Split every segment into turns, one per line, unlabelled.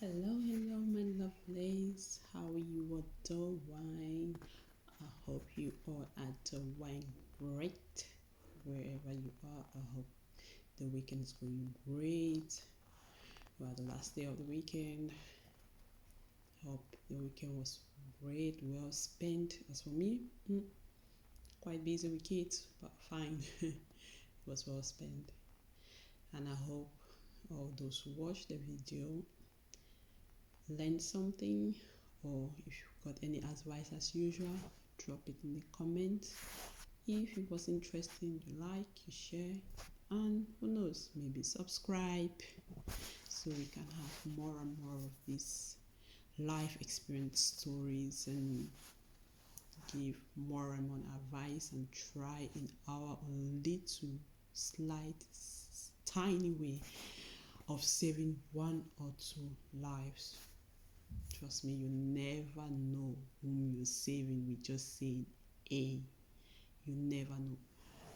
Hello, my lovelies. How are you all doing? I hope you all are doing great wherever you are. I hope the weekend is going great. Well, the last day of the weekend. Hope the weekend was great, well spent. As for me, quite busy with kids, but fine. It was well spent. And I hope all those who watch the video learned something, or if you've got any advice as usual, drop it in the comments. If it was interesting, you like, you share, and who knows, maybe subscribe so we can have more and more of these life experience stories and give more and more advice and try in our little slight tiny way of saving one or two lives. Trust me, you never know whom you're saving with just saying a. You never know.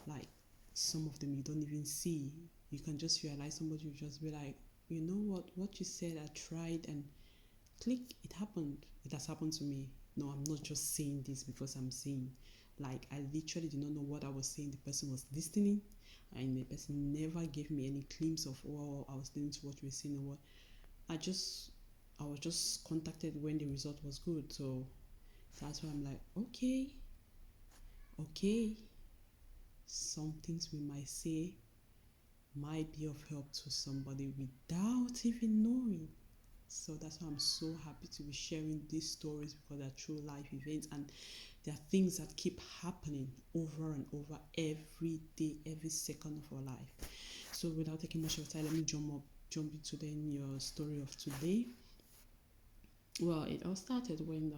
Like some of them you don't even see. You can just realize somebody will just be like, you know what you said, I tried, and click, it happened. It has happened to me. No, I'm not just saying this because I'm saying. Like I literally did not know what I was saying. The person was listening, and the person never gave me any glimpse of, oh, I was listening to what you were saying or what. I was just contacted when the result was good. So that's why I'm like, okay. Some things we might say might be of help to somebody without even knowing. So that's why I'm so happy to be sharing these stories, because they're true life events and there are things that keep happening over and over every day, every second of our life. So without taking much of time, let me jump into your story of today. Well, it all started when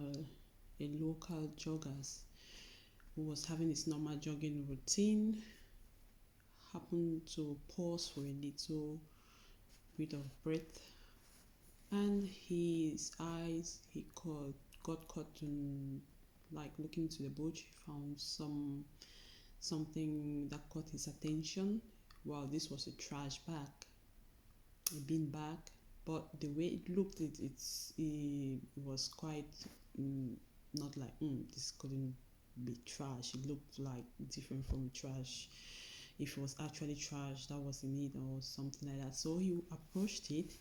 a local jogger who was having his normal jogging routine happened to pause for a little bit of breath, and his eyes got caught in, like, looking to the bush. He found something that caught his attention. Well, this was a trash bag, a bin bag, but the way it looked, it was quite not like this couldn't be trash. It looked like different from trash. If it was actually trash that was in it or something like that. So he approached it,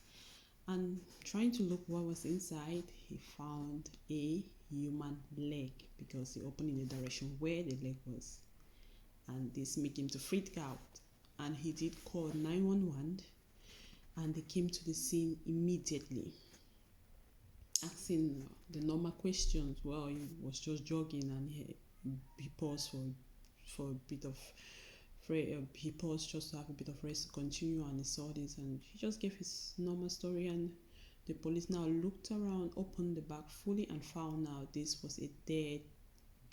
and trying to look what was inside, he found a human leg, because he opened in the direction where the leg was, and this made him to freak out. And he did call 911, and they came to the scene immediately, asking the normal questions. Well, he was just jogging, and he paused for a bit of he paused just to have a bit of rest to continue, and he saw this, and he just gave his normal story. And the police now looked around, opened the bag fully, and found out this was a dead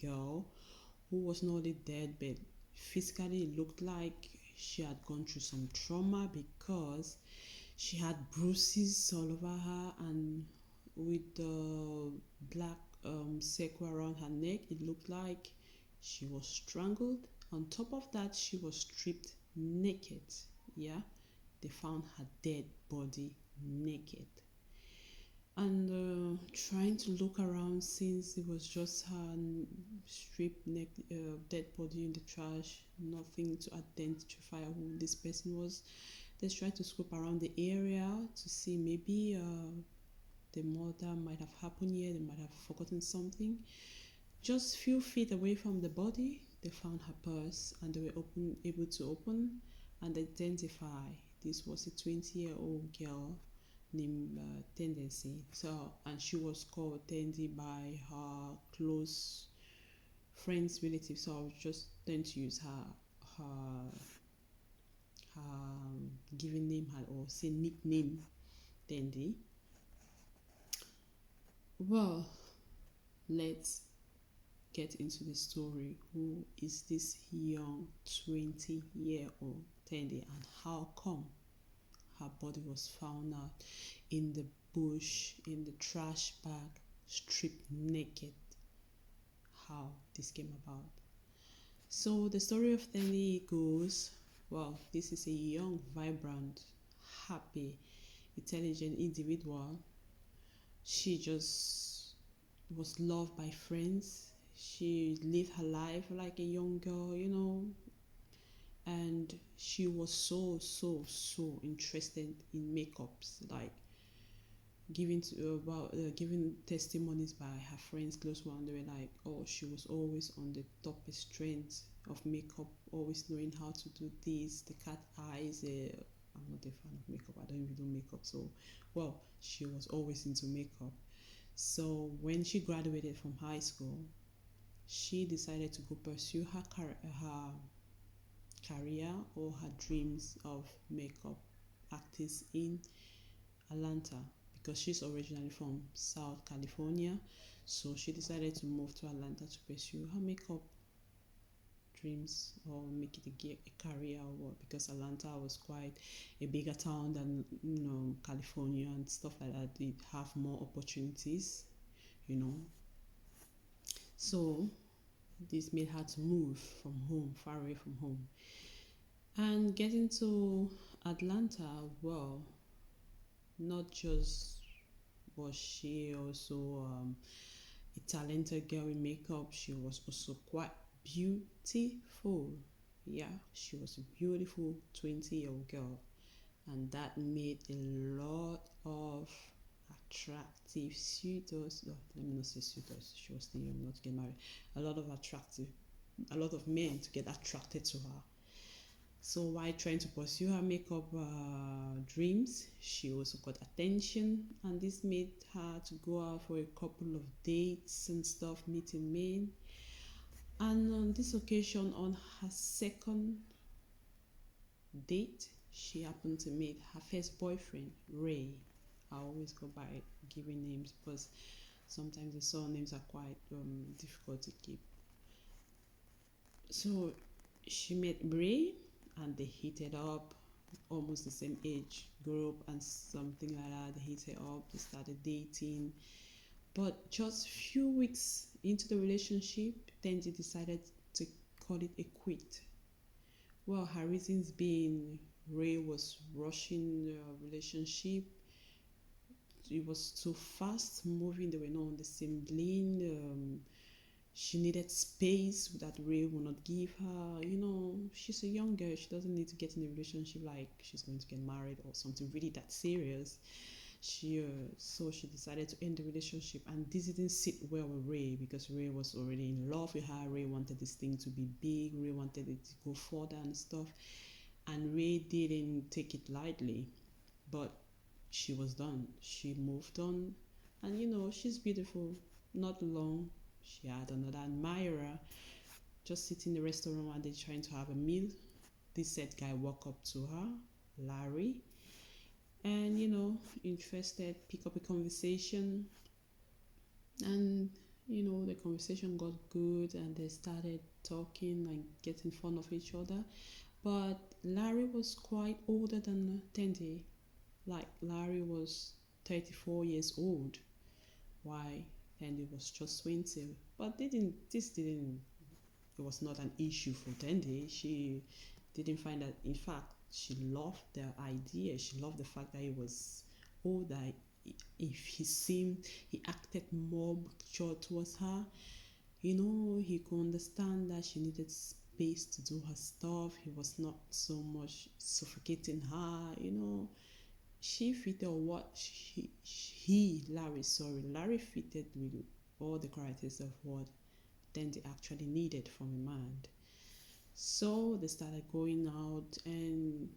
girl, who was not only dead, but physically it looked like she had gone through some trauma, because she had bruises all over her, and with the black circle around her neck, it looked like she was strangled. On top of that, she was stripped naked. Yeah, they found her dead body naked. And trying to look around, since it was just her stripped dead body in the trash, nothing to identify who this person was. They tried to scope around the area to see maybe the murder might have happened here. They might have forgotten something. Just few feet away from the body, they found her purse, and they were able to open and identify this was a 20-year-old girl named Tendency. So, and she was called Tendy by her close friends, relatives. So I was just trying to use her given name, or say nickname, Tendy. Well, let's get into the story. Who is this young 20-year-old Tendy, and how come her body was found out in the bush, in the trash bag, stripped naked? How this came about? So the story of Tendy goes, well, this is a young, vibrant, happy, intelligent individual She just was loved by friends. She lived her life like a young girl, and she was so interested in makeups, like giving testimonies by her friends, close one. They were like, oh, she was always on the toppest trends of makeup, always knowing how to do this, the cat eyes. I'm not a fan of makeup. I don't even do makeup. So, well, she was always into makeup. So when she graduated from high school, she decided to go pursue her career or her dreams of makeup artist in Atlanta, because she's originally from South California. So she decided to move to Atlanta to pursue her makeup dreams or make it a career or what, because Atlanta was quite a bigger town than California and stuff like that. It have more opportunities, you know. So this made her to move from home, far away from home. And getting to Atlanta, well, not just was she also a talented girl in makeup, she was also quite beautiful. Yeah, she was a beautiful 20-year-old girl, and that made a lot of attractive suitors. No, let me not say suitors, she was still young not to get married. A lot of men to get attracted to her. So while trying to pursue her makeup dreams, she also got attention, and this made her to go out for a couple of dates and stuff, meeting men. And on this occasion, on her second date, she happened to meet her first boyfriend, Ray. I always go by giving names because sometimes the surnames are quite difficult to keep. So she met Ray, and they hit it up, almost the same age group and something like that. They hit it up, they started dating. But just a few weeks into the relationship, then they decided to call it a quit. Well, her reasons being Ray was rushing the relationship. It was too fast moving, they were not on the same lane. She needed space that Ray will not give her. She's a young girl. She doesn't need to get in a relationship like she's going to get married or something really that serious. So she decided to end the relationship, and this didn't sit well with Ray because Ray was already in love with her. Ray wanted this thing to be big. Ray wanted it to go further and stuff, and Ray didn't take it lightly. But she was done. She moved on, and she's beautiful. Not long, she had another admirer just sitting in the restaurant while they're trying to have a meal. This said guy walked up to her, Larry, and interested, pick up a conversation, and the conversation got good, and they started talking and getting fun of each other. But Larry was quite older than Tandy. Like Larry was 34 years old. Why? Tandy was just 20. But it was not an issue for Tandy. She didn't find that, in fact, she loved the idea. She loved the fact that he was older. If he acted more mature towards her. He could understand that she needed space to do her stuff. He was not so much suffocating her. She fitted what Larry fitted with all the characters of what Dandy actually needed from a man. So they started going out, and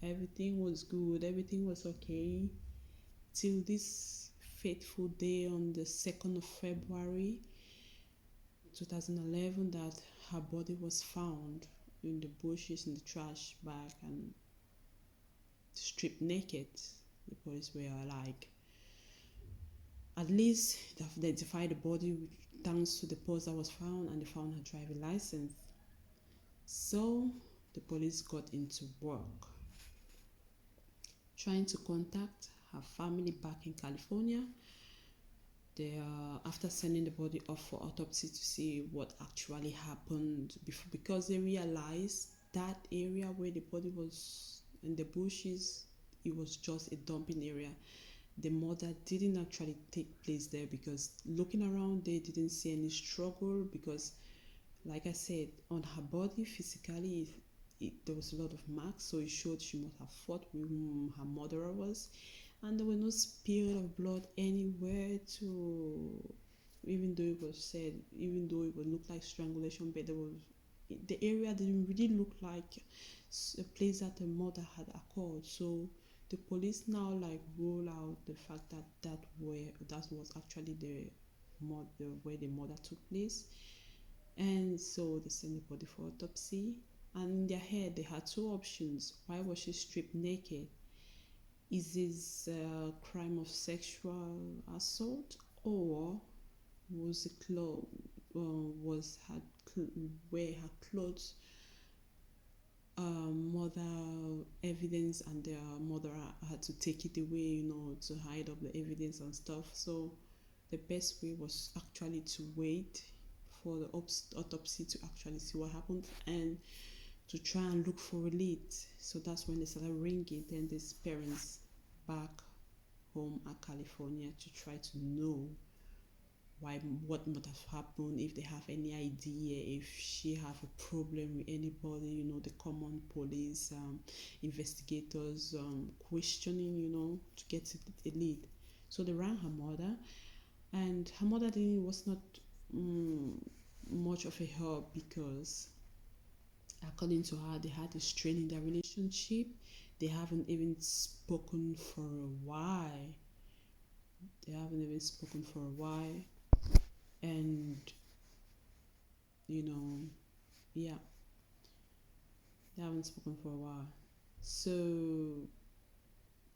everything was good, everything was okay, till this fateful day on the 2nd of February 2011 that her body was found in the bushes, in the trash bag, and stripped naked. The police were like, at least they've identified the body thanks to the post that was found, and they found her driving license. So the police got into work trying to contact her family back in California. They after sending the body off for autopsy to see what actually happened, because they realized that area where the body was in the bushes, it was just a dumping area. the murder didn't actually take place there, because looking around they didn't see any struggle, because like I said, on her body physically there was a lot of marks, so it showed she must have fought with whom her murderer was, and there was no spill of blood anywhere to, even though it was said, even though it would look like strangulation, but there was, the area didn't really look like a place that a murder had occurred. So the police now like roll out the fact that that was actually the murder, where the murder took place, and so they sent the body for autopsy. And in their head, they had two options. Why was she stripped naked? Is this a crime of sexual assault, or was the clothes was her where her clothes mother evidence, and their mother had to take it away, to hide up the evidence and stuff. So the best way was actually to wait for the autopsy to actually see what happened, and to try and look for a lead. So that's when they started ringing. Then these parents back home at California to try to know why, what might have happened, if they have any idea, if she have a problem with anybody, the common police investigators questioning, to get to the lead. So they rang her mother, and her mother didn't was not much of a help, because according to her, they had a strain in their relationship. They haven't even spoken for a while. They haven't even spoken for a while. And, yeah, they haven't spoken for a while. So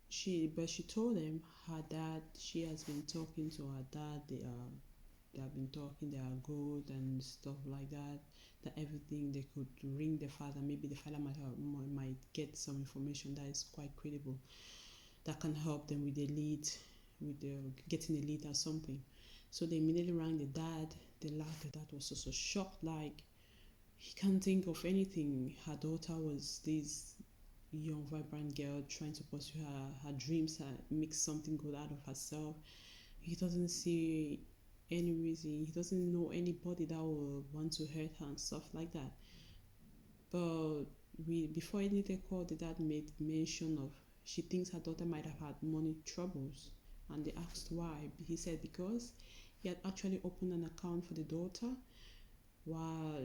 she told them her dad, she has been talking to her dad. They have been talking, they are good and stuff like that. That everything, they could ring the father. Maybe the father might get some information that is quite credible, that can help them with the lead, with the getting a lead or something. So they immediately rang the dad. The dad was also shocked, like he can't think of anything. Her daughter was this young, vibrant girl trying to pursue her dreams, make something good out of herself. He doesn't see any reason. He doesn't know anybody that will want to hurt her and stuff like that. But before any call, the dad made mention of, she thinks her daughter might have had money troubles, and they asked why. He said because he had actually opened an account for the daughter, while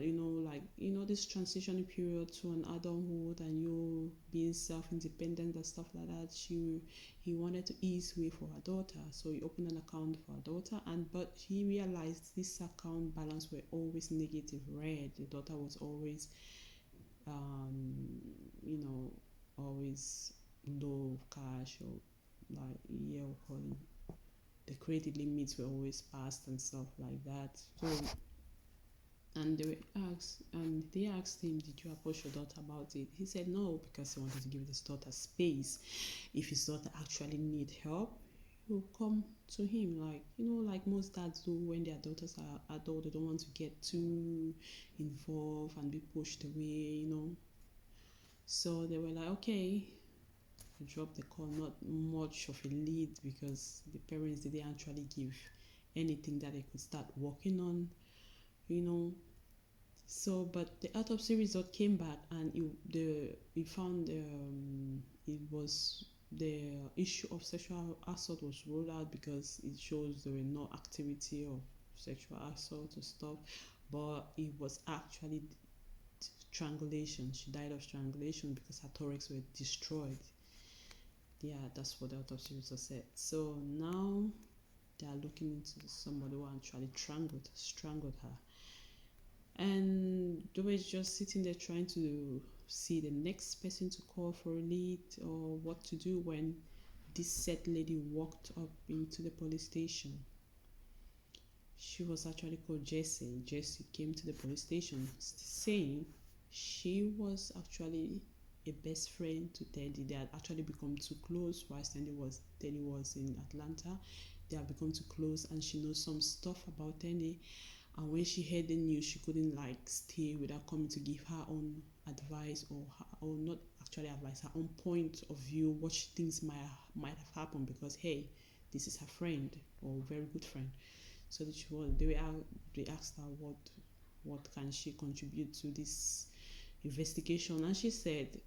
this transitioning period to an adulthood, and you being self-independent and stuff like that, he wanted to ease way for her daughter, so he opened an account for her daughter. But he realized this account balance were always negative red. The daughter was always always low cash, or like, yeah, we'll call it, the credit limits were always passed and stuff like that. So, and they asked him, did you approach your daughter about it? He said no, because he wanted to give his daughter space. If his daughter actually need help, he will come to him, like most dads do when their daughters are adult. They don't want to get too involved and be pushed away. So they were like, okay, drop the call. Not much of a lead, because the parents didn't actually give anything that they could start working on. So, but the autopsy result came back, and it found it was the issue of sexual assault was ruled out, because it shows there were no activity of sexual assault or stuff, but it was actually strangulation. She died of strangulation because her thorax were destroyed. Yeah, that's what the autopsy result said. So now they are looking into somebody who actually strangled her. And they were just sitting there trying to see the next person to call for a lead, or what to do, when this said lady walked up into the police station. She was actually called Jessie. Jessie came to the police station saying she was actually a best friend to Teddy. They had actually become too close while Teddy was in Atlanta. They had become too close, and she knows some stuff about Teddy. And when she heard the news, she couldn't stay without coming to give her own advice, or not actually advise her on point of view what she thinks might have happened, because hey, this is her friend or very good friend. So they asked her what can she contribute to this investigation, and she said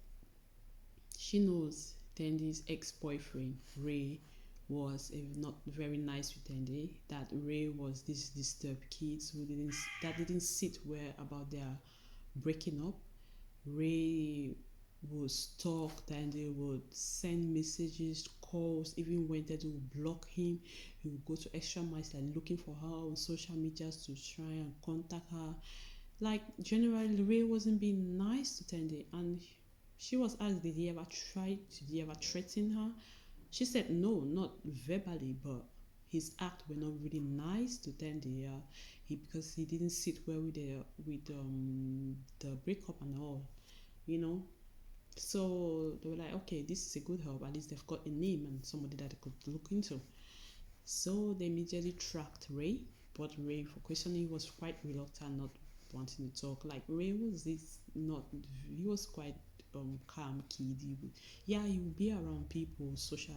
she knows Tendi's ex-boyfriend Ray was not very nice with Tendi. That Ray was this disturbed kids who didn't sit well about their breaking up. Ray would stalk Tendi, would send messages, calls, even when Tendi would block him. He would go to extra miles like looking for her on social media to try and contact her. Like generally, Ray wasn't being nice to Tendi, and she was asked, did he ever threaten her? She said no, not verbally, but his act were not really nice to Tendi. Because he didn't sit well with the breakup and all, you know. So they were like, okay, this is a good help. At least they've got a name and somebody that they could look into. So they immediately tracked Ray, but Ray, for questioning, was quite reluctant, not wanting to talk. Like Ray was this not, he was quite calm kid. He would be around people, social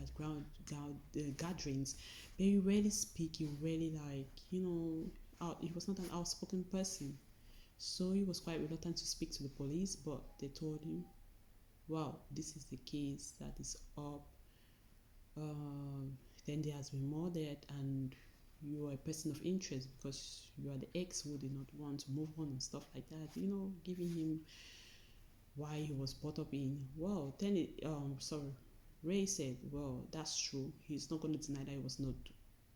gatherings, but he rarely speak. He rarely he was not an outspoken person. So he was quite reluctant to speak to the police, but they told him, "Wow, this is the case that is up. Then there has been murdered, and you are a person of interest because you are the ex who did not want to move on and stuff like that." Giving him why he was brought up in. Well, then Ray said, "Well, that's true. He's not going to deny that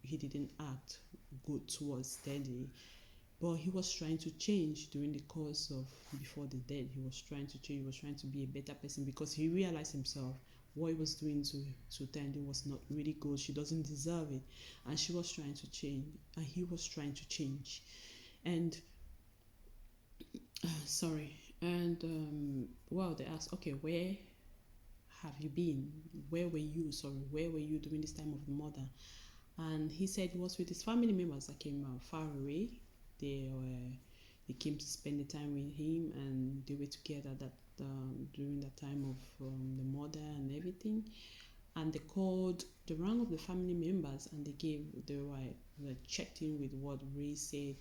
he didn't act good towards Teddy, but he was trying to change during the course of before the death. He was trying to change. He was trying to be a better person because he realized himself what he was doing to Tandy was not really good. She doesn't deserve it, and she was trying to change, and he was trying to change. And sorry, and well, they asked, okay, where have you been? Where were you during this time of the murder? And he said he was with his family members that came far away. They came to spend the time with him, and they were together that during the time of the murder and everything. And they called the rank of the family members, and they were checked in with what Ray said,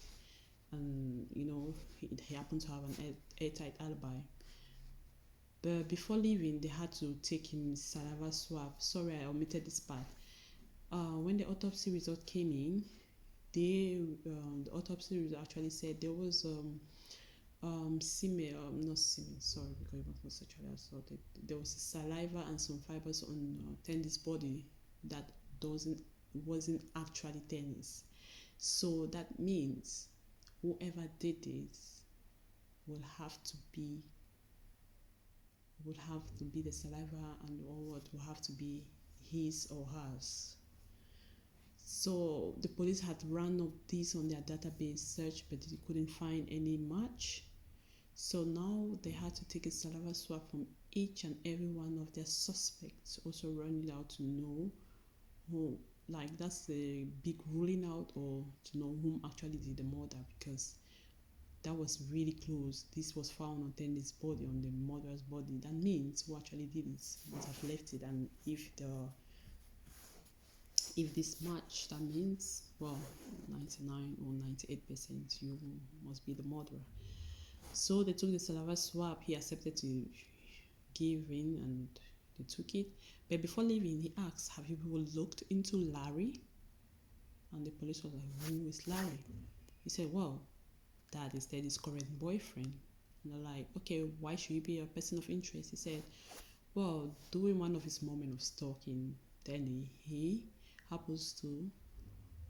and he happened to have an airtight alibi. But before leaving, they had to take him saliva swab. Sorry, I omitted this part. When the autopsy result came in, the autopsy result actually said there was semen, not semen, sorry, because it was not sexually assaulted. There was saliva and some fibers on Tenny's body that wasn't actually Tenny's. So that means whoever did this will have to be the saliva, and all what will have to be his or hers. So the police had run up this on their database search, but they couldn't find any match. So now they had to take a saliva swab from each and every one of their suspects, also running out to know who, like that's the big ruling out, or to know whom actually did the murder, because that was really close. This was found on Tenny's body, on the murderer's body. That means who actually did it must have left it, and if this match, that means, well, 99 or 98% you must be the murderer. So they took the saliva swab. He accepted to give in, and they took it. But before leaving, he asked, have you people looked into Larry? And the police was like, who is Larry? He said, well, that is Teddy's current boyfriend. And they're like, okay, why should he be a person of interest? He said, well, during one of his moments of stalking Teddy, he happens to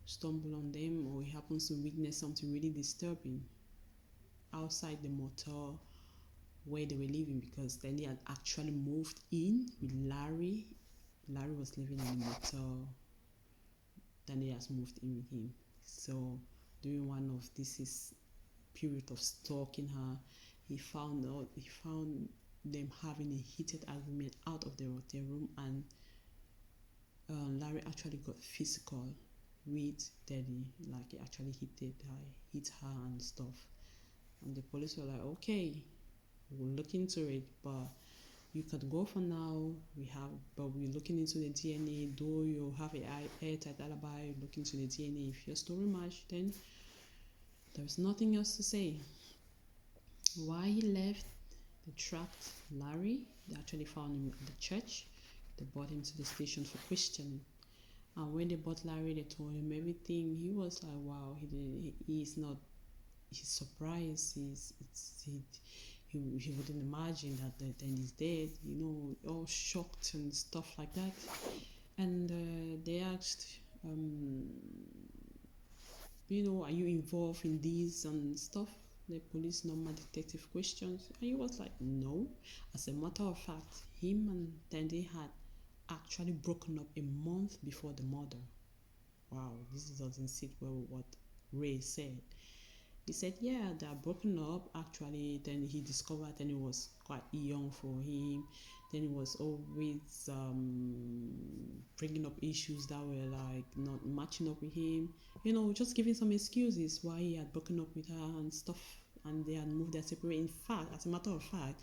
stumble on them, or he happens to witness something really disturbing outside the motel where they were living, because then they had actually moved in with Larry. Larry was living in the motel. Then he has moved in with him. So during one of this period of stalking her, he found them having a heated argument out of the hotel room, and Larry actually got physical with Teddy, like he actually hit her and stuff. And the police were like, okay, we'll look into it, but you could go for now. But we're looking into the DNA. Though you have a airtight alibi, look into the DNA. If your story match, then there's nothing else to say. Why he left, they tracked Larry. They actually found him at the church. They brought him to the station for questioning. And when they brought Larry, they told him everything. He was like, "Wow, he's not. He's surprised. He wouldn't imagine that then he's dead. All shocked and stuff like that." And they asked, "Are you involved in these and stuff?" The police normal detective questions, and he was like, "No." As a matter of fact, him and Tandy had actually broken up a month before the murder. Wow, this doesn't sit well with what Ray said. He said, yeah, they are broken up. Actually, then he discovered, then it was quite young for him. Then he was always bringing up issues that were like not matching up with him. Just giving some excuses why he had broken up with her and stuff. And they had moved their separate. In fact, as a matter of fact,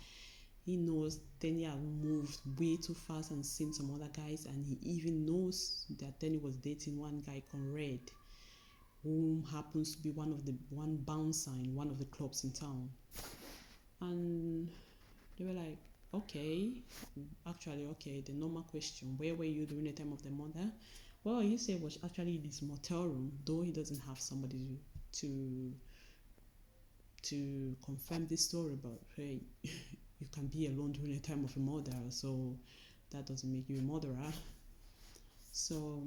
he knows Tenny had moved way too fast and seen some other guys, and he even knows that Tenny was dating one guy, Conrad, who happens to be one bouncer in one of the clubs in town. And they were like, okay, the normal question, where were you during the time of the murder? Well, he said it was actually in his motel room, though he doesn't have somebody to confirm this story, but hey, you can be alone during the time of a murder, so that doesn't make you a murderer. So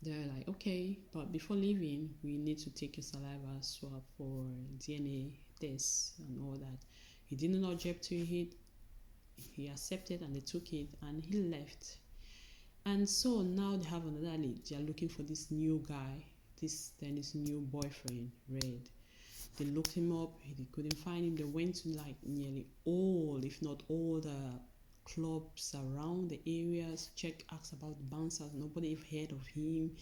they're like, okay, but before leaving, we need to take your saliva swab for DNA tests and all that. He didn't object to it. He accepted and they took it and he left. And so now they have another lead. They are looking for this new guy, his new boyfriend, Red. They looked him up, they couldn't find him. They went to like nearly all, if not all, the clubs around the areas, asked about the bouncers. Nobody have heard of him.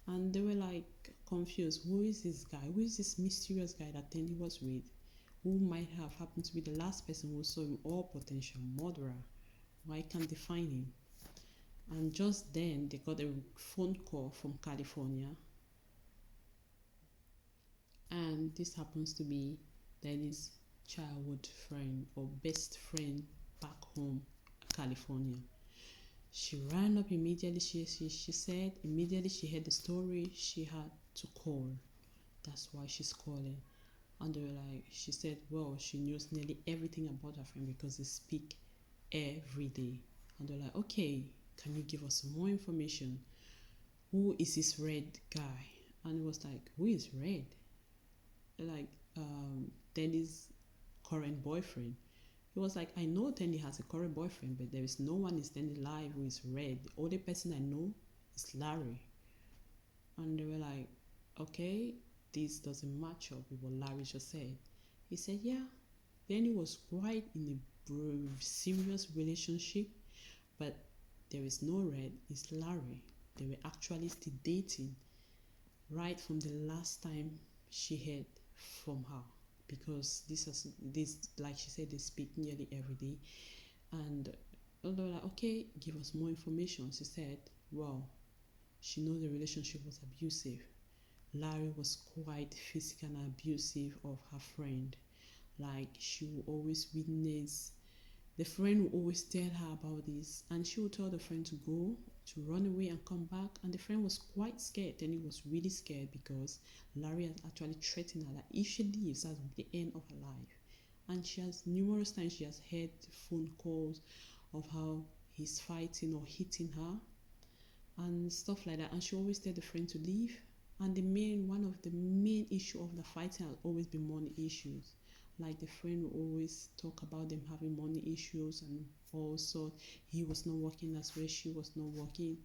And they were like confused. Who is this guy? Who is this mysterious guy that Tandy was with? Who might have happened to be the last person who saw him or potential murderer? Why can't they find him? And just then they got a phone call from California. And this happens to be Danny's childhood friend or best friend back home, California. She ran up immediately. She said immediately she heard the story, she had to call. That's why she's calling. And they were like, she said, well, she knows nearly everything about her friend because they speak every day. And they're like, okay, can you give us some more information? Who is this Red guy? And it was like, who is Red? Like Danny's current boyfriend. He was like, I know Danny has a current boyfriend, but there is no one in Danny life who is Red. The only person I know is Larry. And they were like, okay, this doesn't match up with what Larry just said. He said, yeah, Danny was quite in a serious relationship, but there is no Red, it's Larry. They were actually still dating right from the last time she heard from her, because this like she said, they speak nearly every day. And they were like, okay, give us more information. She said, well, she knows the relationship was abusive. Larry was quite physical and abusive of her friend. Like, she would always witness, the friend would always tell her about this, and she would tell the friend to go, to run away and come back. And the friend was quite scared, and he was really scared because Larry had actually threatened her that if she leaves, that would be the end of her life. And she has numerous times she has heard phone calls of how he's fighting or hitting her and stuff like that. And she always tell the friend to leave. And one of the main issue of the fighting has always been money issues. Like, the friend will always talk about them having money issues, and also he was not working as well, she was not working.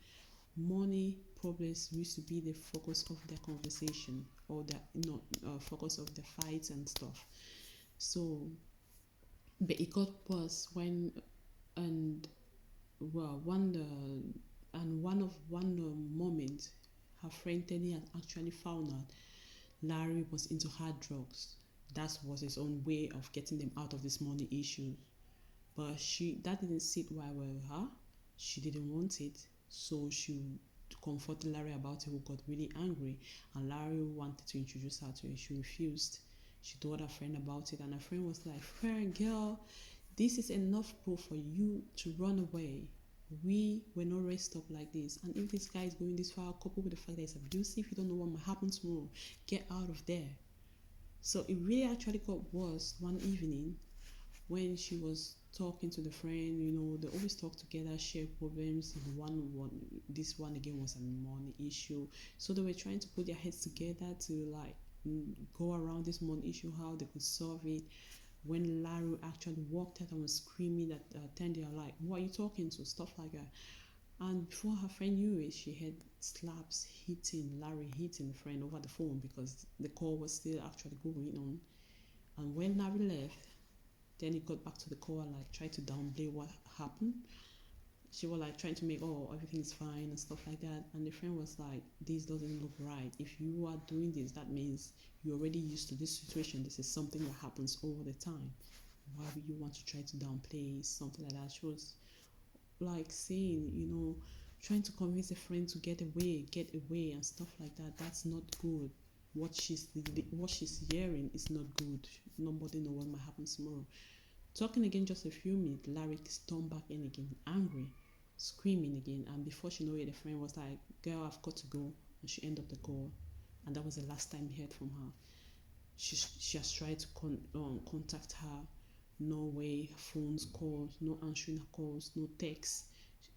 Money problems used to be the focus of their conversation, or the focus of the fights and stuff. So, but it got worse when, and well, one moment, her friend Teddy had actually found out Larry was into hard drugs. That was his own way of getting them out of this money issue. but that didn't sit well with her. She didn't want it, so she confronted Larry about it, who got really angry, and Larry wanted to introduce her to it. She refused. She told her friend about it, and her friend was like, "Friend, girl, this is enough proof for you to run away. We were not raised up like this, and if this guy is going this far, coupled with the fact that he's abusive, you don't know what might happen tomorrow. Get out of there." So it really actually got worse one evening when she was talking to the friend. They always talk together, share problems. This one again was a money issue, so they were trying to put their heads together to like go around this money issue, how they could solve it. When Larry actually walked out and was screaming at Tandy, like, "Who are you talking to?" Stuff like that. And before her friend knew it, she had slaps hitting the friend over the phone, because the call was still actually going on. And when Larry left, then he got back to the call and like tried to downplay what happened. She was like trying to make, "Oh, everything's fine," and stuff like that. And the friend was like, "This doesn't look right. If you are doing this, that means you're already used to this situation. This is something that happens all the time. Why would you want to try to downplay something like that?" She was like saying, trying to convince a friend to get away and stuff like that. That's not good. What she's hearing is not good. Nobody know what might happen tomorrow. Talking again just a few minutes, Larry stormed back in again, angry, screaming again, and before she knew it, the friend was like, "Girl, I've got to go," and she ended up the call, and that was the last time he heard from her. She has tried to contact her, no way, phones, calls, no answering her calls, no texts.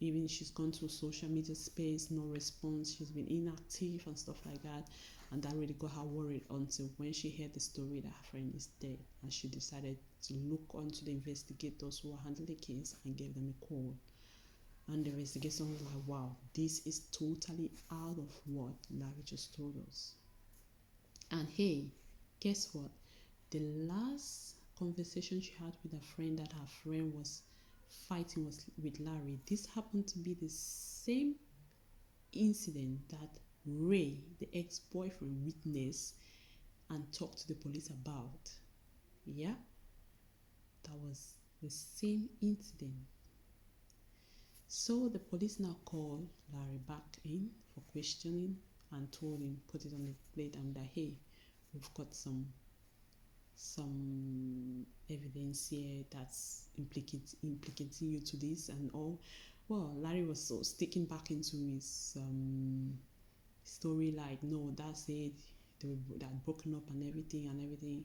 Even she's gone to social media space, no response. She's been inactive and stuff like that, and that really got her worried until when she heard the story that her friend is dead, and she decided to look onto the investigators who are handling the case and gave them a call. And the investigation was like, "Wow, this is totally out of what Larry just told us." And hey, guess what? The last conversation she had with her friend, that her friend was fighting was with Larry. This happened to be the same incident that Ray, the ex-boyfriend, witnessed and talked to the police about. Yeah, that was the same incident. So the police now called Larry back in for questioning and told him, put it on the plate, and that, "Hey, we've got some evidence here that's implicating you to this and all." Well, Larry was so sticking back into his story, like, "No, that's it. They had broken up and everything,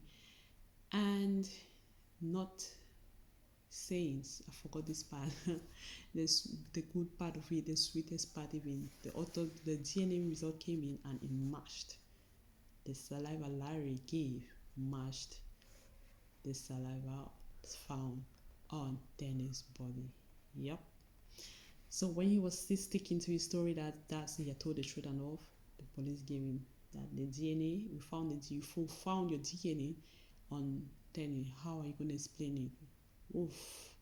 and not saying, I forgot this part. This the good part of it, the sweetest part even. The DNA result came in and it matched. The saliva Larry gave matched the saliva found on Dennis' body. Yep. So when he was still sticking to his story that he had told the truth and all, the police gave him that the DNA, we found it, you found your DNA on Dennis. How are you going to explain it? Oof.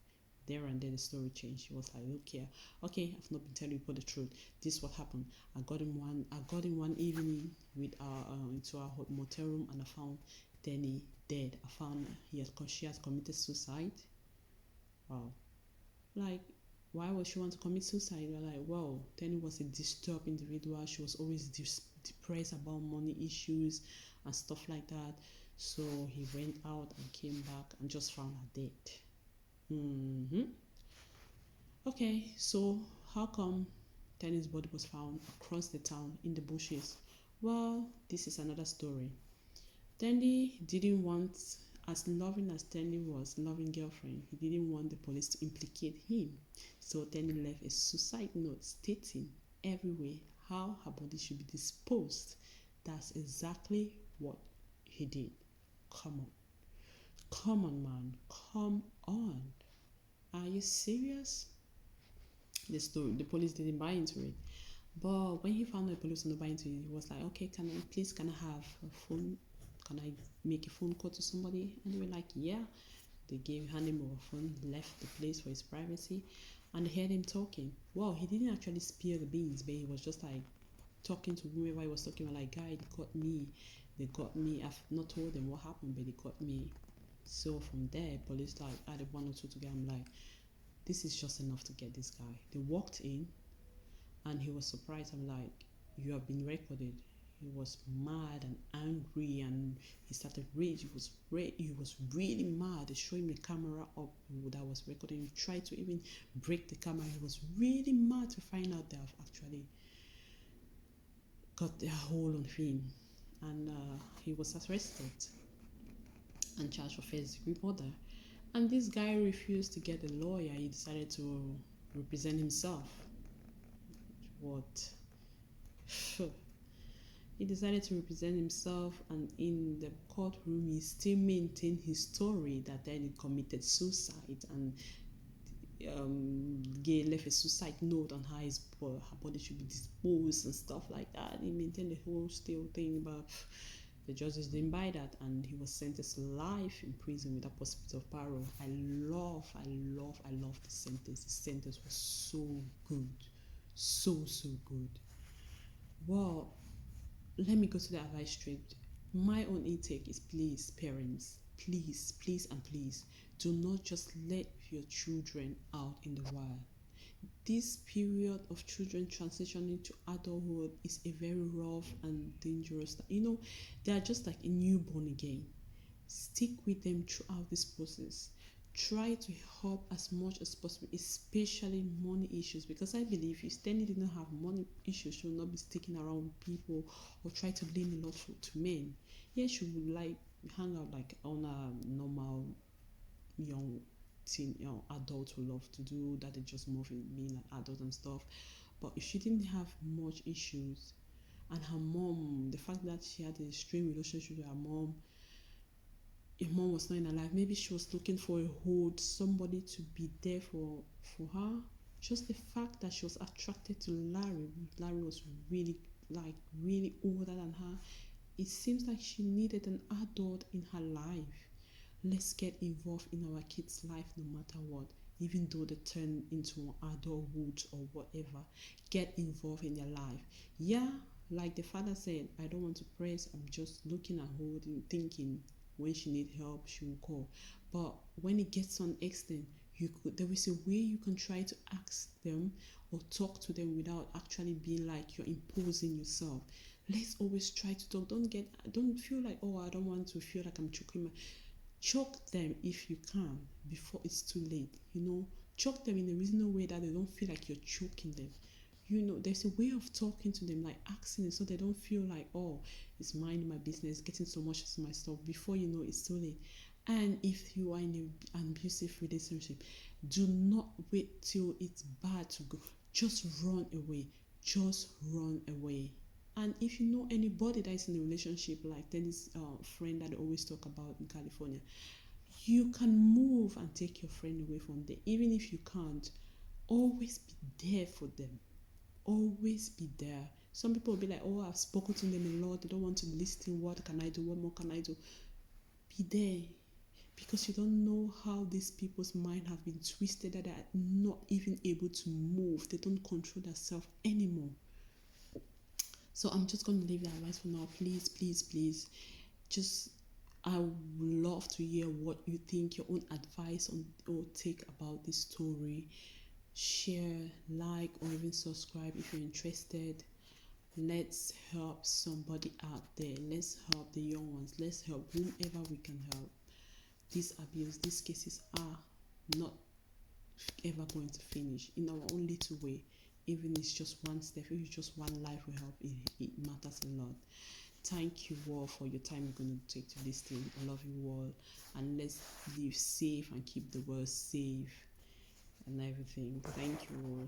There and then the story changed. He was like, "Look here, okay, I've not been telling you the truth. This is what happened. I got him one evening with into our motel room, and I found Danny dead. I found she has committed suicide." Wow. Like, why would she want to commit suicide? We're like, well, Danny was a disturbed individual. She was always depressed about money issues and stuff like that. So he went out and came back and just found her dead. Okay, so how come Danny's body was found across the town in the bushes? Well, this is another story. Danny didn't want, as loving as Danny was, loving girlfriend, he didn't want the police to implicate him. So Danny left a suicide note stating everywhere how her body should be disposed. That's exactly what he did. Come on. Come on, man. Come on. Are you serious? The police didn't buy into it. But when he found out the police didn't buy into it, he was like, "Okay, can I have a phone? Can I make a phone call to somebody?" And they were like, "Yeah." They handed him over phone, left the place for his privacy, and they heard him talking. Well, he didn't actually spill the beans, but he was just like talking to whoever he was talking about, like, "Guy, they got me. I've not told them what happened, but they got me." So from there, police like added one or two together. I'm like, this is just enough to get this guy. They walked in and he was surprised. I'm like, you have been recorded. He was mad and angry and he started rage. He was really mad. They showed him the camera up that was recording. He tried to even break the camera. He was really mad to find out they have actually got their hold on him. And he was arrested and charged for first degree murder. And this guy refused to get a lawyer. He decided to represent himself. What? He decided to represent himself, and in the courtroom, he still maintained his story that then he committed suicide, and Gay left a suicide note on how her body should be disposed and stuff like that. He maintained the whole still thing, but the judges didn't buy that, and he was sentenced to life in prison without possibility of parole. I love the sentence. The sentence was so good, so good. Well, let me go to the advice straight. My own intake is, please, parents, please, and please, do not just let your children out in the wild. This period of children transitioning to adulthood is a very rough and dangerous. They are just like a newborn again. Stick with them throughout this process. Try to help as much as possible, especially money issues, because I believe if Stanley didn't have money issues, she would not be sticking around with people or try to blame a lot to men. Yeah, she would like hang out like on a normal young adult who love to do that. They just more in being an adult and stuff. But if she didn't have much issues, and her mom, the fact that she had a strained relationship with her mom, if mom was not in her life, maybe she was looking for a hold, somebody to be there for her. Just the fact that she was attracted to Larry was really older than her. It seems like she needed an adult in her life. Let's get involved in our kids' life no matter what, even though they turn into adulthood or whatever. Get involved in their life. Yeah, like the father said, I don't want to press, I'm just looking at holding, thinking when she need help she will call. But when it gets to an extent, there is a way you can try to ask them or talk to them without actually being like you're imposing yourself. Let's always try to talk. Don't feel like, oh, I don't want to feel like I'm choking. Choke them if you can before it's too late. Choke them in a reasonable way that they don't feel like you're choking them. There's a way of talking to them, like asking them, so they don't feel like, oh, it's minding my business, getting so much of my stuff. Before you know, it's too late. And if you are in an abusive relationship, do not wait till it's bad to go. Just run away. Just run away. And if you know anybody that is in a relationship, like this friend that I always talk about in California, you can move and take your friend away from there. Even if you can't, always be there for them. Always be there. Some people will be like, oh, I've spoken to them a lot. They don't want to listen. What can I do? What more can I do? Be there. Because you don't know how these people's mind have been twisted that they are not even able to move. They don't control themselves anymore. So I'm just going to leave the advice for now. Please. I would love to hear what you think, your own advice on or take about this story. Share, like, or even subscribe if you're interested. Let's help somebody out there. Let's help the young ones. Let's help whomever we can help. These cases are not ever going to finish in our own little way. Even if it's just one step, if it's just one life we help, it matters a lot. Thank you all for your time you're going to take to listen. I love you all, and let's live safe and keep the world safe and everything. Thank you all.